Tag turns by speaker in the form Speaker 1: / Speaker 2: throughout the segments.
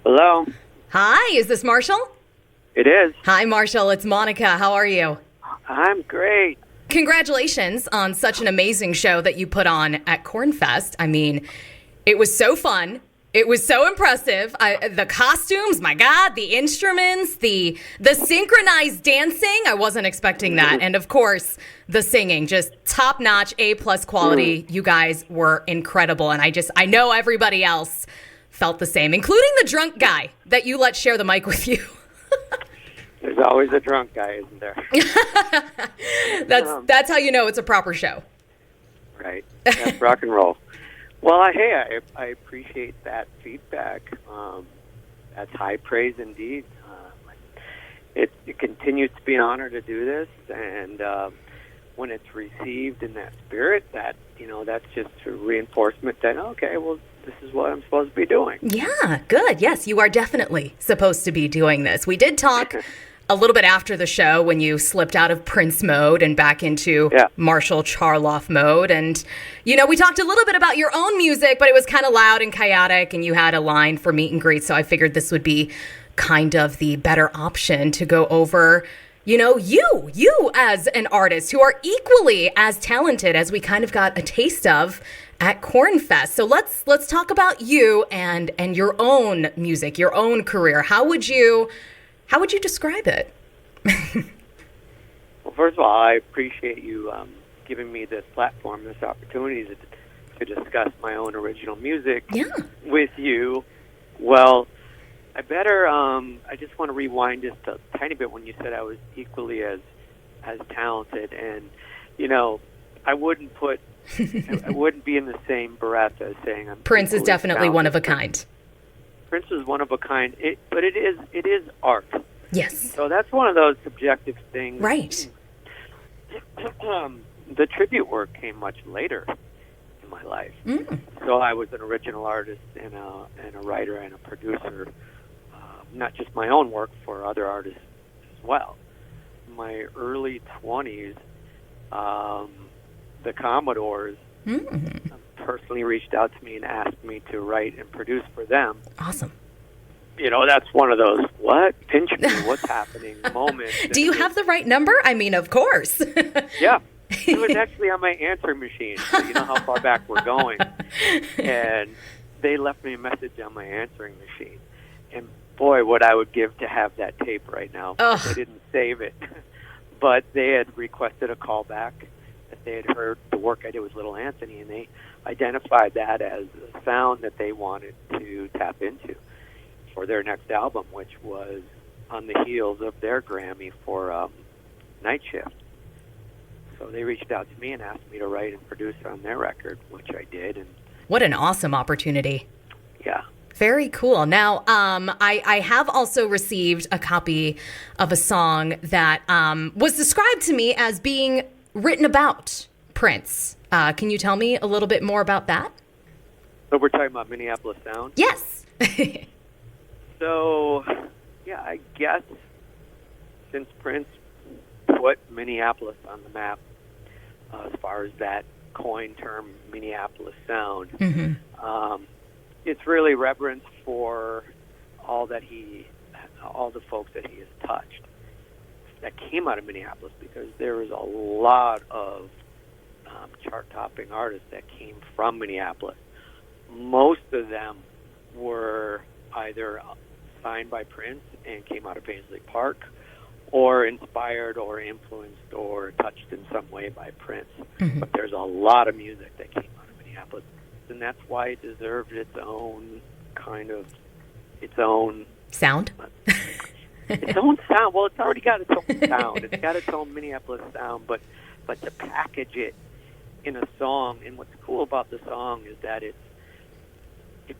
Speaker 1: Hello.
Speaker 2: Hi, is this Marshall?
Speaker 1: It is.
Speaker 2: Hi, Marshall. It's Monica. How are you?
Speaker 1: I'm great.
Speaker 2: Congratulations on such an amazing show that you put on at Cornfest. I mean, it was so fun. It was so impressive. The costumes, my God, the instruments, the synchronized dancing. I wasn't expecting that. And of course, the singing, just top-notch, A+ quality. You guys were incredible. And I know everybody else felt the same, including the drunk guy that you let share the mic with you.
Speaker 1: There's always a drunk guy, isn't there?
Speaker 2: That's how you know it's a proper show.
Speaker 1: Right. That's rock and roll. Well, I appreciate that feedback. That's high praise indeed. It continues to be an honor to do this, and when it's received in that spirit, that's just a reinforcement that, okay, well, this is what I'm supposed to be doing.
Speaker 2: Yeah, good. Yes, you are definitely supposed to be doing this. We did talk a little bit after the show when you slipped out of Prince mode and back into Marshall Charloff mode. And, we talked a little bit about your own music, but it was kind of loud and chaotic, and you had a line for meet and greet. So I figured this would be kind of the better option to go over, you as an artist who are equally as talented as we kind of got a taste of at Cornfest. So let's talk about you and your own music, your own career. How would you describe it?
Speaker 1: Well, first of all, I appreciate you giving me this platform, this opportunity to discuss my own original music with you. Well, I just want to rewind just a tiny bit when you said I was equally as talented. And, I wouldn't be in the same breath as saying I'm
Speaker 2: Prince is definitely
Speaker 1: talented.
Speaker 2: one of a kind.
Speaker 1: Prince is one of a kind, but it is art.
Speaker 2: Yes.
Speaker 1: So that's one of those subjective things.
Speaker 2: Right.
Speaker 1: The tribute work came much later in my life. So I was an original artist and a writer and a producer, not just my own work, for other artists as well. In my early 20s, the Commodores personally reached out to me and asked me to write and produce for them.
Speaker 2: Awesome.
Speaker 1: That's one of those, what? Pinch me, what's happening moments.
Speaker 2: Do you have the right number? I mean, of course.
Speaker 1: Yeah. It was actually on my answering machine, so you know how far back we're going. And they left me a message on my answering machine. And boy, what I would give to have that tape right now. They didn't save it. But they had requested a call back, that they had heard the work I did with Little Anthony, and they identified that as a sound that they wanted to tap into for their next album, which was on the heels of their Grammy for Night Shift. So they reached out to me and asked me to write and produce on their record, which I did. And
Speaker 2: what an awesome opportunity.
Speaker 1: Yeah.
Speaker 2: Very cool. Now, I have also received a copy of a song that was described to me as being written about Prince. Can you tell me a little bit more about that?
Speaker 1: So we're talking about Minneapolis Sound?
Speaker 2: Yes.
Speaker 1: So, yeah, I guess since Prince put Minneapolis on the map, as far as that coined term, Minneapolis Sound, it's really reverence for all the folks that he has touched that came out of Minneapolis, because there is a lot of chart-topping artists that came from Minneapolis. Most of them were either signed by Prince and came out of Paisley Park, or inspired or influenced or touched in some way by Prince. But there's a lot of music that came out of Minneapolis, and that's why it deserved its own
Speaker 2: sound.
Speaker 1: Its own sound. Well, it's already got its own sound. It's got its own Minneapolis sound, but to package it in a song, and what's cool about the song is that if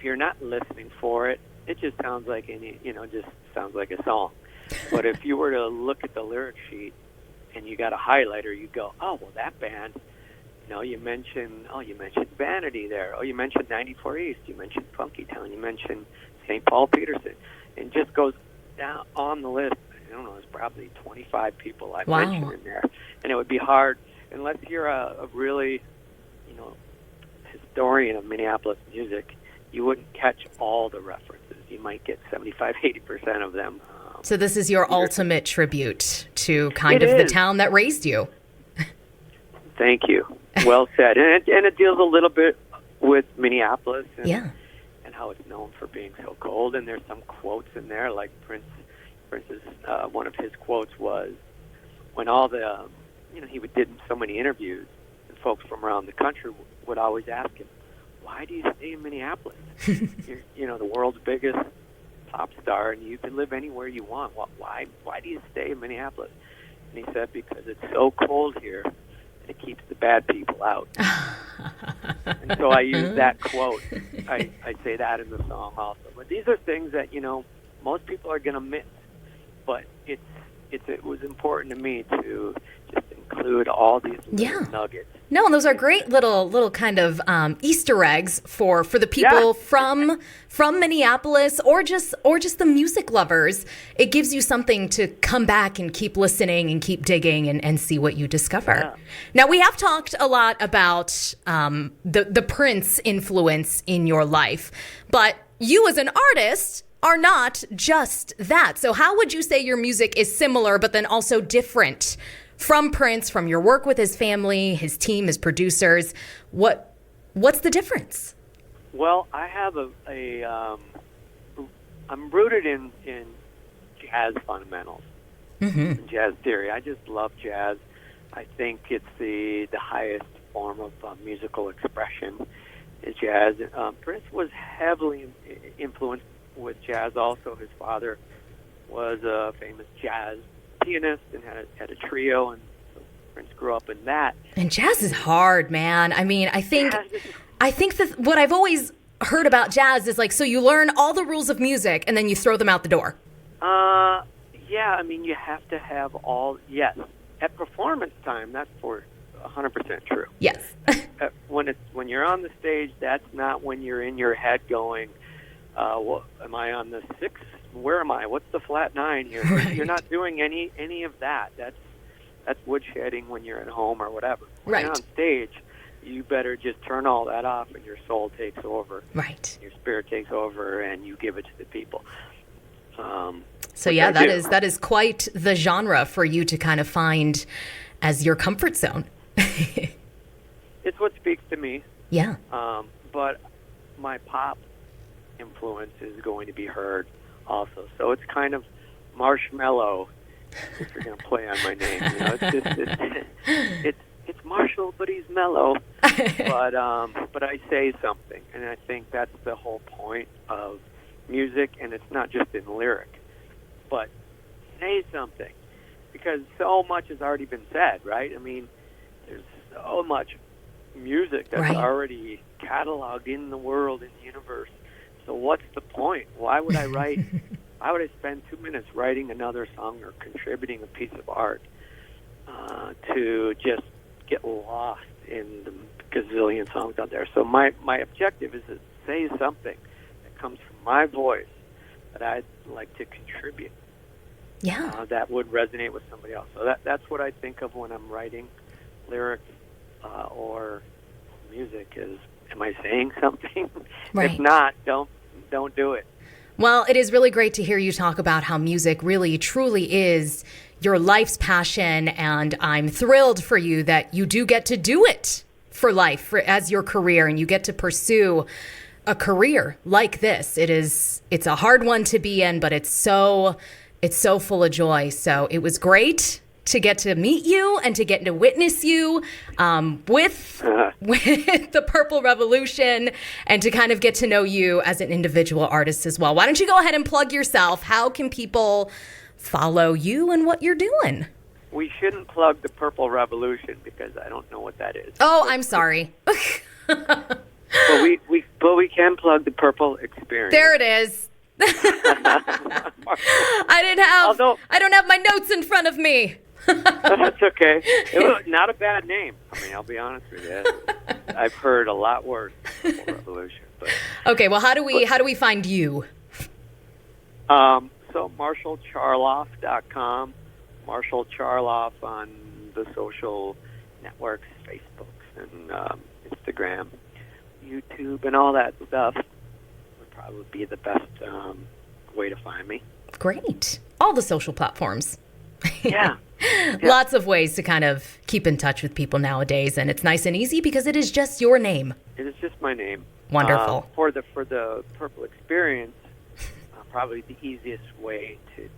Speaker 1: you're not listening for it, it just sounds like sounds like a song. But if you were to look at the lyric sheet and you got a highlighter, you go, oh, well, that band, you mentioned Vanity there. Oh, you mentioned 94 East. You mentioned Funky Town. You mentioned St. Paul Peterson. And just goes down on the list. I don't know, there's probably 25 people I mentioned in there. And it would be hard, unless you're a really, historian of Minneapolis music, you wouldn't catch all the references. you might get 75-80% of them.
Speaker 2: So this is your ultimate tribute to kind of the town that raised you.
Speaker 1: Thank you. Well said. And it deals a little bit with Minneapolis and how it's known for being so cold. And there's some quotes in there, like Prince's, one of his quotes was, when all the, he did so many interviews, and folks from around the country would always ask him, why do you stay in Minneapolis? You're, the world's biggest pop star, and you can live anywhere you want. Why do you stay in Minneapolis? And he said, because it's so cold here, and it keeps the bad people out. And so I use that quote. I say that in the song also. But these are things that, most people are going to miss. But it was important to me to just include all these little nuggets.
Speaker 2: No, and those are great little kind of Easter eggs for the people from Minneapolis or just the music lovers. It gives you something to come back and keep listening and keep digging and see what you discover. Yeah. Now, we have talked a lot about the Prince influence in your life, but you as an artist are not just that. So how would you say your music is similar but then also different from Prince, from your work with his family, his team, his producers? What's the difference?
Speaker 1: Well, I have I'm rooted in jazz fundamentals, jazz theory. I just love jazz. I think it's the highest form of musical expression is jazz. Prince was heavily influenced with jazz also. His father was a famous jazz pianist and had a trio, and so Prince grew up in that. And
Speaker 2: jazz is hard, man. I mean, I think that what I've always heard about jazz is so you learn all the rules of music and then you throw them out the door.
Speaker 1: Yeah, I mean, you have to have at performance time, that's for 100% true.
Speaker 2: Yes.
Speaker 1: when you're on the stage, that's not when you're in your head going, am I on the sixth? Where am I? What's the flat nine here? Right. You're not doing any of that. That's woodshedding when you're at home or whatever. When you're on stage, you better just turn all that off and your soul takes over.
Speaker 2: Right.
Speaker 1: Your spirit takes over and you give it to the people.
Speaker 2: So yeah, that is quite the genre for you to kind of find as your comfort zone.
Speaker 1: It's what speaks to me.
Speaker 2: Yeah.
Speaker 1: But my pop influence is going to be heard also. So it's kind of marshmallow, if you're going to play on my name. It's Marshall, but he's mellow. But I say something, and I think that's the whole point of music, and it's not just in lyric, but say something, because so much has already been said, right? I mean, there's so much music that's already cataloged in the world, in the universe. So what's the point? Why would I spend 2 minutes writing another song or contributing a piece of art to just get lost in the gazillion songs out there? So my objective is to say something that comes from my voice that I'd like to contribute.
Speaker 2: Yeah.
Speaker 1: That would resonate with somebody else. So that's what I think of when I'm writing lyrics or music is, am I saying something?
Speaker 2: Right.
Speaker 1: If not, don't do it.
Speaker 2: Well, it is really great to hear you talk about how music really, truly is your life's passion, and I'm thrilled for you that you do get to do it for life, as your career, and you get to pursue a career like this. It's a hard one to be in, but it's so full of joy. So it was great to get to meet you and to get to witness you with the Purple Revolution, and to kind of get to know you as an individual artist as well. Why don't you go ahead and plug yourself? How can people follow you and what you're doing?
Speaker 1: We shouldn't plug the Purple Revolution because I don't know what that is.
Speaker 2: Oh, I'm sorry.
Speaker 1: But we can plug the Purple Experience.
Speaker 2: There it is. I don't have my notes in front of me.
Speaker 1: That's okay. It was not a bad name. I mean, I'll be honest with you. I've heard a lot worse than Purple Revolution. But,
Speaker 2: okay, well, how do we find you?
Speaker 1: So MarshallCharloff.com, Marshall Charloff on the social networks, Facebook and Instagram, YouTube, and all that stuff. probably be the best way to find me.
Speaker 2: Great. All the social platforms.
Speaker 1: Yeah.
Speaker 2: Lots of ways to kind of keep in touch with people nowadays, and it's nice and easy because it is just your name.
Speaker 1: It is just my name.
Speaker 2: Wonderful.
Speaker 1: For the Purple Experience, probably the easiest way to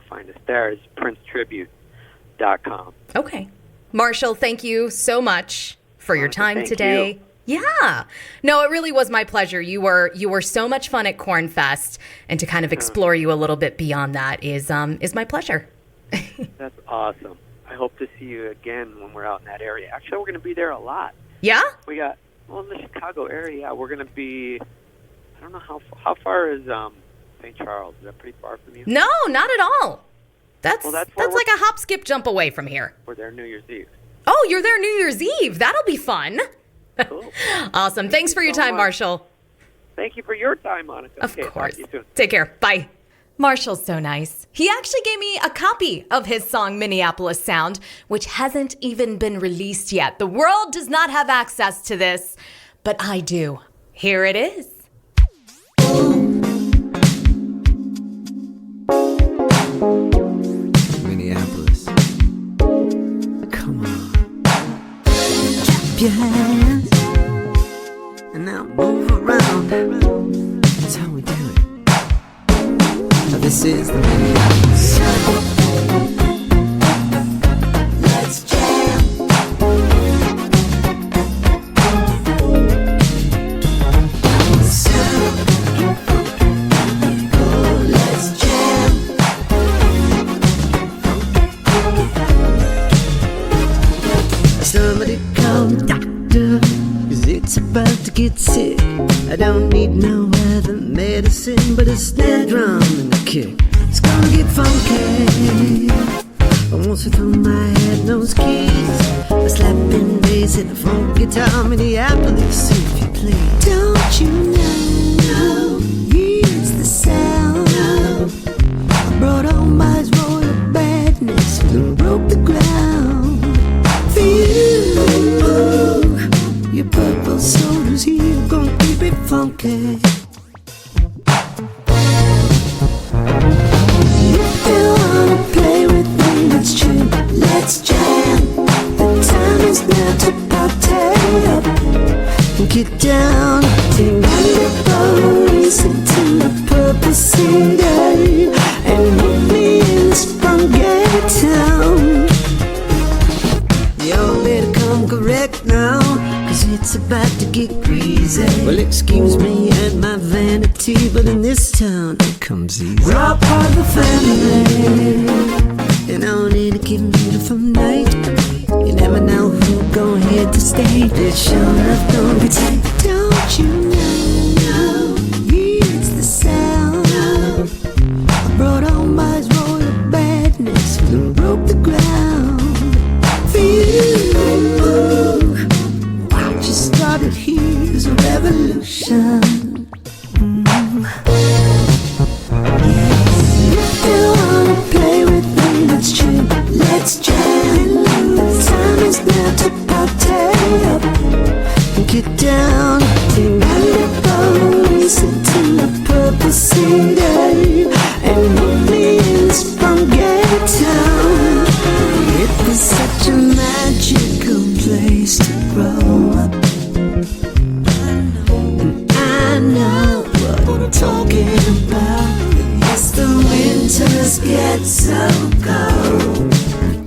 Speaker 1: find us there is princetribute.com.
Speaker 2: Okay. Marshall, thank you so much for your time today. Yeah. No, it really was my pleasure. You were so much fun at Cornfest, and to kind of explore you a little bit beyond that is my pleasure.
Speaker 1: That's awesome. I hope to see you again when we're out in that area. Actually, we're going to be there a lot.
Speaker 2: Yeah?
Speaker 1: We got, in the Chicago area, we're going to be, I don't know how far is St. Charles? Is that pretty far from you?
Speaker 2: No, not at all. That's like a hop, skip, jump away from here.
Speaker 1: We're there New Year's Eve.
Speaker 2: Oh, you're there New Year's Eve. That'll be fun.
Speaker 1: Cool.
Speaker 2: Awesome. Thanks for your time, Marshall.
Speaker 1: Thank you for your time, Monica.
Speaker 2: Of course.
Speaker 1: Talk to you soon.
Speaker 2: Take care. Bye. Marshall's so nice. He actually gave me a copy of his song Minneapolis Sound, which hasn't even been released yet. The world does not have access to this, but I do. Here it is.
Speaker 3: Minneapolis. Come on. Clap your hands and now move around. That's how we do it. Now this is the Minneapolis Sound. Let's jam. Sound. Oh, let's jam. Somebody call the doctor, 'cause it's about to get sick. I don't need no other medicine but a snare drum and a kick. It's gonna get funky. I want to throw my head in those keys, a slapping bass and a funk guitar. Minneapolis, if you please. Don't you know, it's the sound. I brought on my royal badness and broke the ground. Feel your purple soda's here, gonna keep it funky. If you wanna play with me, let's jam, let's jam. The time is now to party up and get down. Take your bones into the purple city and meet me in this funky town. Y'all better come correct now, 'cause it's about to get greasy. Well, excuse me and my vanity, but in this town it comes easy. We're all part of the family, and on any given beautiful night, you never know who's gonna hit the stage. It's sure enough gonna be tight. Don't you know, it's the sound. I brought on my royal badness and broke the ground. What you started here's a revolution. If you wanna play with me, let's jam, let's jam. The time is now to party up and get down. Take your bones into the purple city and meet me in this funky town. It was such a magical place to grow up. And I know what I'm talking about. Yes, the winters get so cold.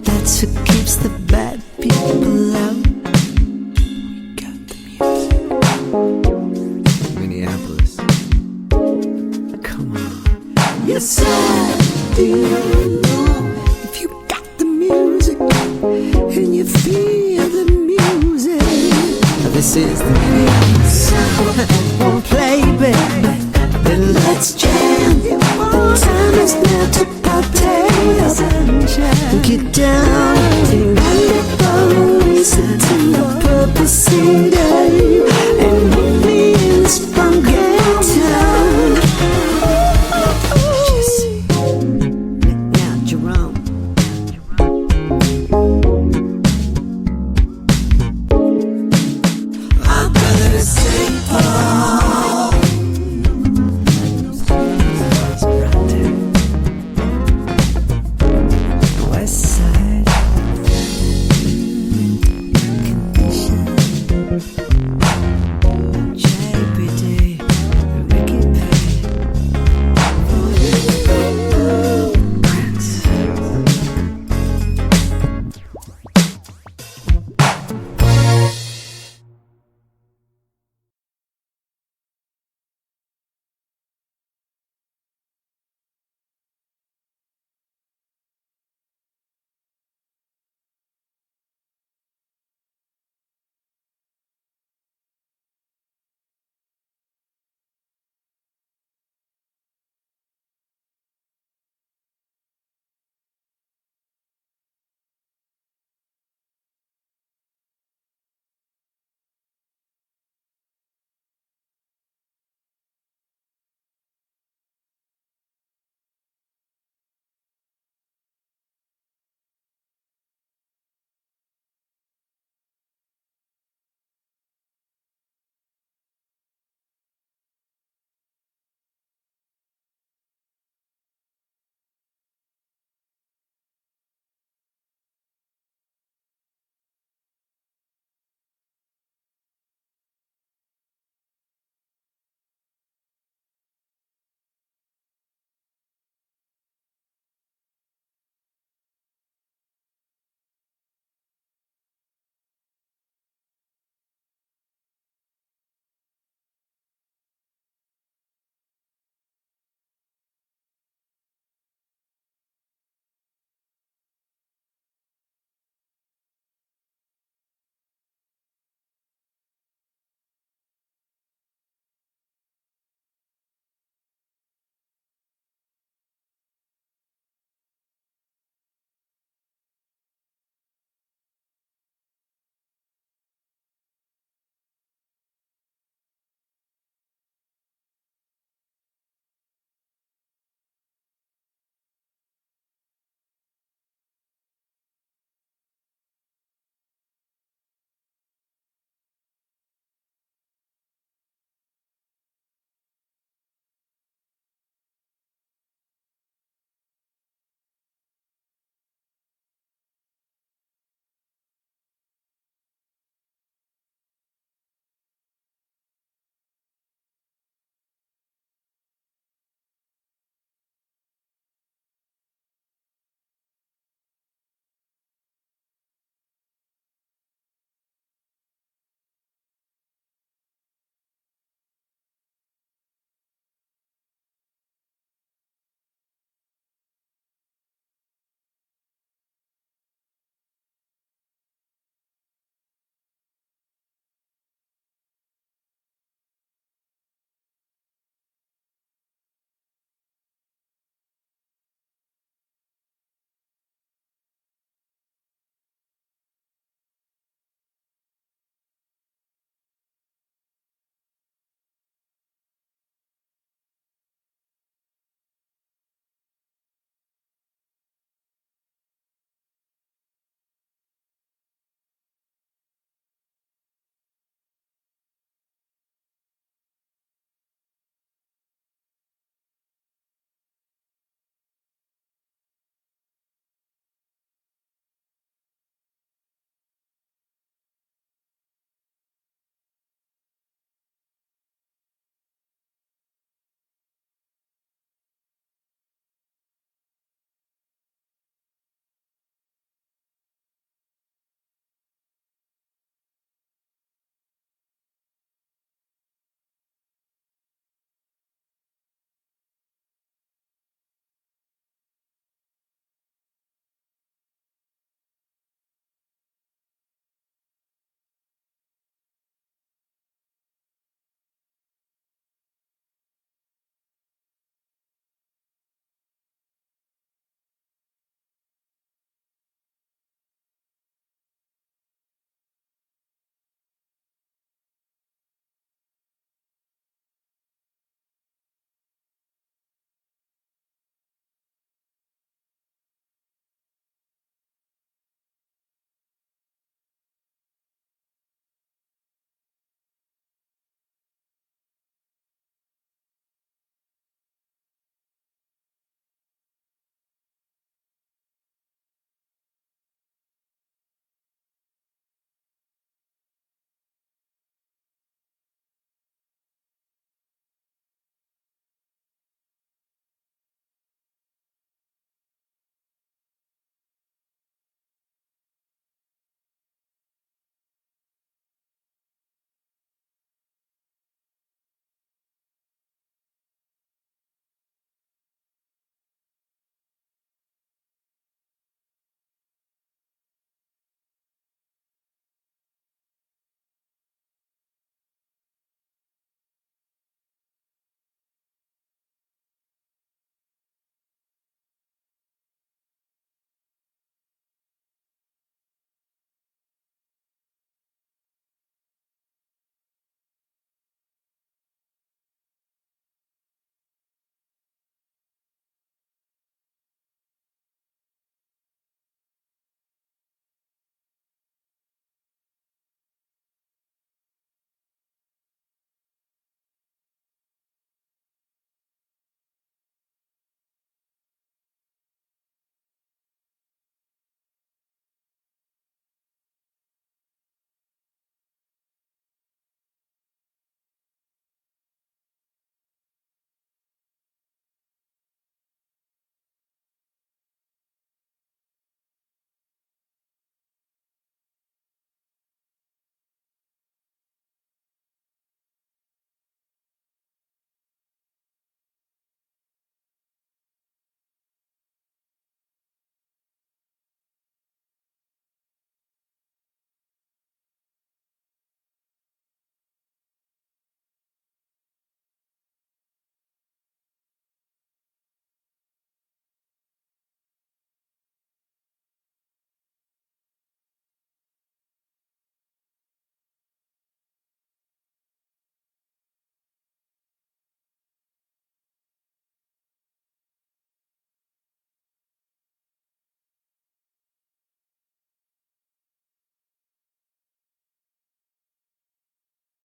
Speaker 3: That's what keeps the bad people out. We got the music. Minneapolis. Come on. Yes, I do. And you feel the music. This is the Minneapolis Sound. Won't play, baby, then let's jam. The time is now to party up and get down. Take your bones into the purple sea